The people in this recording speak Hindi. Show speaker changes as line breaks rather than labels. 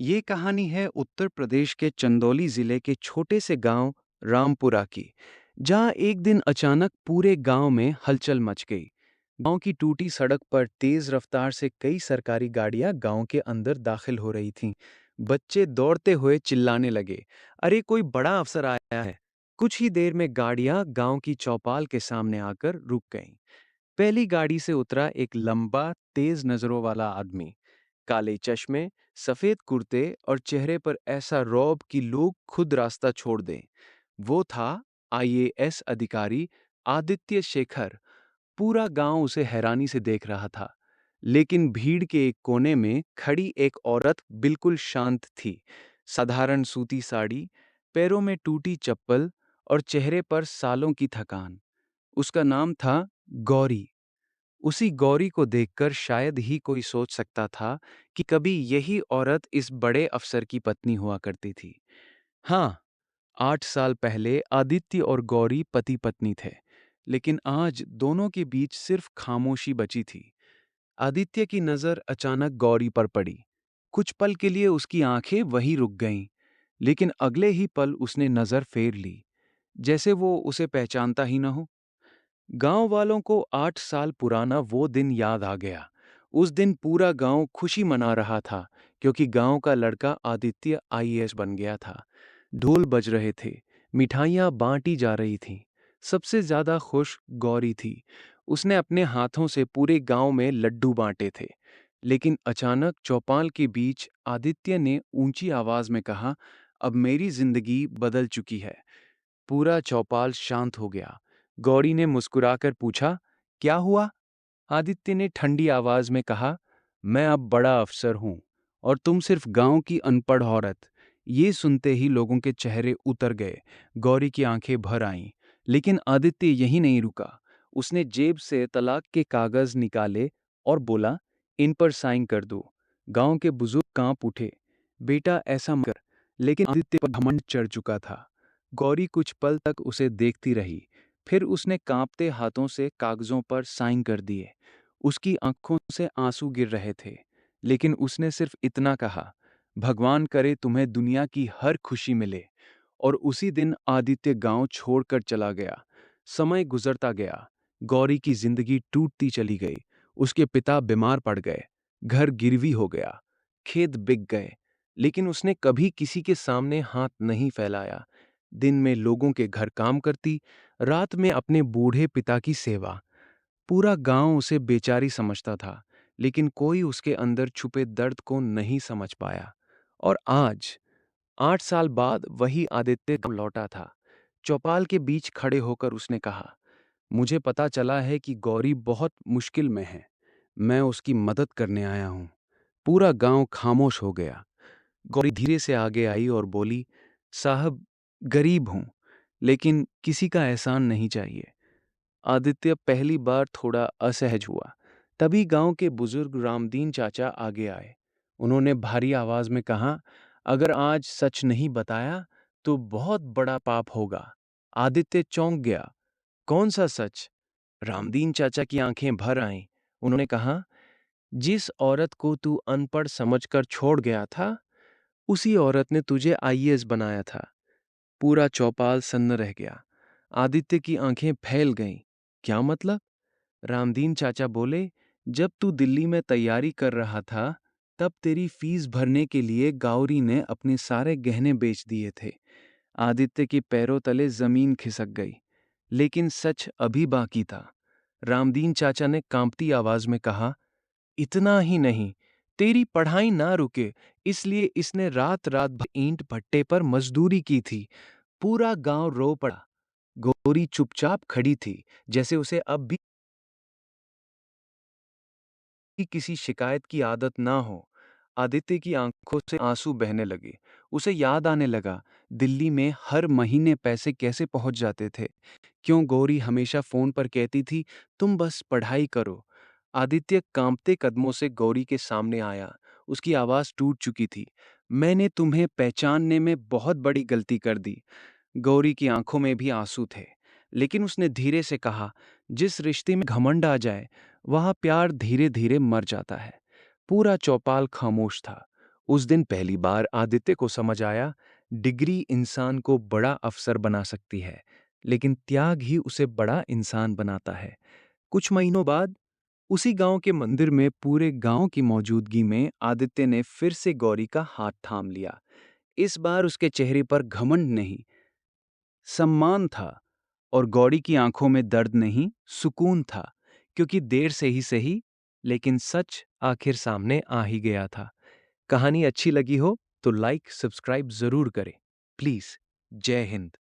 ये कहानी है उत्तर प्रदेश के चंदौली जिले के छोटे से गांव रामपुरा की, जहां एक दिन अचानक पूरे गांव में हलचल मच गई। गांव की टूटी सड़क पर तेज रफ्तार से कई सरकारी गाड़ियां गांव के अंदर दाखिल हो रही थीं। बच्चे दौड़ते हुए चिल्लाने लगे, अरे कोई बड़ा अफसर आया है। कुछ ही देर में गाड़ियां गांव की चौपाल के सामने आकर रुक गईं। पहली गाड़ी से उतरा एक लंबा, तेज नजरों वाला आदमी। काले चश्मे, सफेद कुर्ते और चेहरे पर ऐसा रौब कि लोग खुद रास्ता छोड़ दें। वो था आईएएस अधिकारी आदित्य शेखर। पूरा गांव उसे हैरानी से देख रहा था। लेकिन भीड़ के एक कोने में खड़ी एक औरत बिल्कुल शांत थी। साधारण सूती साड़ी, पैरों में टूटी चप्पल और चेहरे पर सालों की थकान। उसका नाम था गौरी। उसी गौरी को देखकर शायद ही कोई सोच सकता था कि कभी यही औरत इस बड़े अफसर की पत्नी हुआ करती थी। हाँ, 8 साल पहले आदित्य और गौरी पति पत्नी थे, लेकिन आज दोनों के बीच सिर्फ खामोशी बची थी। आदित्य की नज़र अचानक गौरी पर पड़ी। कुछ पल के लिए उसकी आंखें वहीं रुक गईं, लेकिन अगले ही पल उसने नज़र फेर ली, जैसे वो उसे पहचानता ही न हो। गांव वालों को 8 साल पुराना वो दिन याद आ गया। उस दिन पूरा गांव खुशी मना रहा था, क्योंकि गांव का लड़का आदित्य आईएएस बन गया था। ढोल बज रहे थे, मिठाइयाँ बांटी जा रही थीं। सबसे ज्यादा खुश गौरी थी। उसने अपने हाथों से पूरे गांव में लड्डू बांटे थे। लेकिन अचानक चौपाल के बीच आदित्य ने ऊंची आवाज में कहा, अब मेरी जिंदगी बदल चुकी है। पूरा चौपाल शांत हो गया। गौरी ने मुस्कुराकर पूछा, क्या हुआ? आदित्य ने ठंडी आवाज में कहा, मैं अब बड़ा अफसर हूं और तुम सिर्फ गांव की अनपढ़ औरत। ये सुनते ही लोगों के चेहरे उतर गए। गौरी की आंखें भर आईं। लेकिन आदित्य यहीं नहीं रुका। उसने जेब से तलाक के कागज निकाले और बोला, इन पर साइन कर दो। गांव के बुजुर्ग कांप उठे। बेटा ऐसा मत कर। लेकिन आदित्य पर घमंड चढ़ चुका था। गौरी कुछ पल तक उसे देखती रही। फिर उसने कांपते हाथों से कागजों पर साइन कर दिए। उसकी आंखों से आंसू गिर रहे थे, लेकिन उसने सिर्फ इतना कहा, भगवान करे तुम्हें दुनिया की हर खुशी मिले। और उसी दिन आदित्य गांव छोड़कर चला गया। समय गुजरता गया। गौरी की जिंदगी टूटती चली गई। उसके पिता बीमार पड़ गए। घर गिरवी हो गया। खेत बिक गए। लेकिन उसने कभी किसी के सामने हाथ नहीं फैलाया। दिन में लोगों के घर काम करती, रात में अपने बूढ़े पिता की सेवा। पूरा गांव उसे बेचारी समझता था, लेकिन कोई उसके अंदर छुपे दर्द को नहीं समझ पाया। और आज, 8 साल बाद वही आदित्य गांव लौटा था। चौपाल के बीच खड़े होकर उसने कहा, मुझे पता चला है कि गौरी बहुत मुश्किल में है। मैं उसकी मदद करने आया हूं। पूरा गांव खामोश हो गया। गौरी धीरे से आगे आई और बोली, साहब, गरीब हूं, लेकिन किसी का एहसान नहीं चाहिए। आदित्य पहली बार थोड़ा असहज हुआ। तभी गांव के बुजुर्ग रामदीन चाचा आगे आए। उन्होंने भारी आवाज में कहा, अगर आज सच नहीं बताया तो बहुत बड़ा पाप होगा। आदित्य चौंक गया। कौन सा सच? रामदीन चाचा की आंखें भर आईं। उन्होंने कहा, जिस औरत को तू अनपढ़ समझकर छोड़ गया था, उसी औरत ने तुझे आईएएस बनाया था। पूरा चौपाल सन्न रह गया। आदित्य की आंखें फैल गईं। क्या मतलब? रामदीन चाचा बोले, जब तू दिल्ली में तैयारी कर रहा था, तब तेरी फीस भरने के लिए गौरी ने अपने सारे गहने बेच दिए थे। आदित्य के पैरों तले जमीन खिसक गई। लेकिन सच अभी बाकी था। रामदीन चाचा ने कांपती आवाज में कहा, इतना ही नहीं, तेरी पढ़ाई ना रुके, इसलिए इसने रात रात भर ईंट भट्टे पर मजदूरी की थी। पूरा गांव रो पड़ा। गौरी चुपचाप खड़ी थी, जैसे उसे अब भी किसी शिकायत की आदत ना हो। आदित्य की आंखों से आंसू बहने लगे। उसे याद आने लगा, दिल्ली में हर महीने पैसे कैसे पहुंच जाते थे। क्यों गौरी हमेशा फोन पर कहती थी, तुम बस पढ़ाई करो। आदित्य कांपते कदमों से गौरी के सामने आया। उसकी आवाज टूट चुकी थी। मैंने तुम्हें पहचानने में बहुत बड़ी गलती कर दी। गौरी की आंखों में भी आंसू थे, लेकिन उसने धीरे से कहा, जिस रिश्ते में घमंड आ जाए, वहां प्यार धीरे धीरे मर जाता है। पूरा चौपाल खामोश था। उस दिन पहली बार आदित्य को समझ आया, डिग्री इंसान को बड़ा अफसर बना सकती है, लेकिन त्याग ही उसे बड़ा इंसान बनाता है। कुछ महीनों बाद उसी गांव के मंदिर में पूरे गांव की मौजूदगी में आदित्य ने फिर से गौरी का हाथ थाम लिया। इस बार उसके चेहरे पर घमंड नहीं, सम्मान था, और गौरी की आंखों में दर्द नहीं, सुकून था, क्योंकि देर से ही सही, लेकिन सच आखिर सामने आ ही गया था। कहानी अच्छी लगी हो तो लाइक सब्सक्राइब जरूर करें प्लीज। जय हिंद।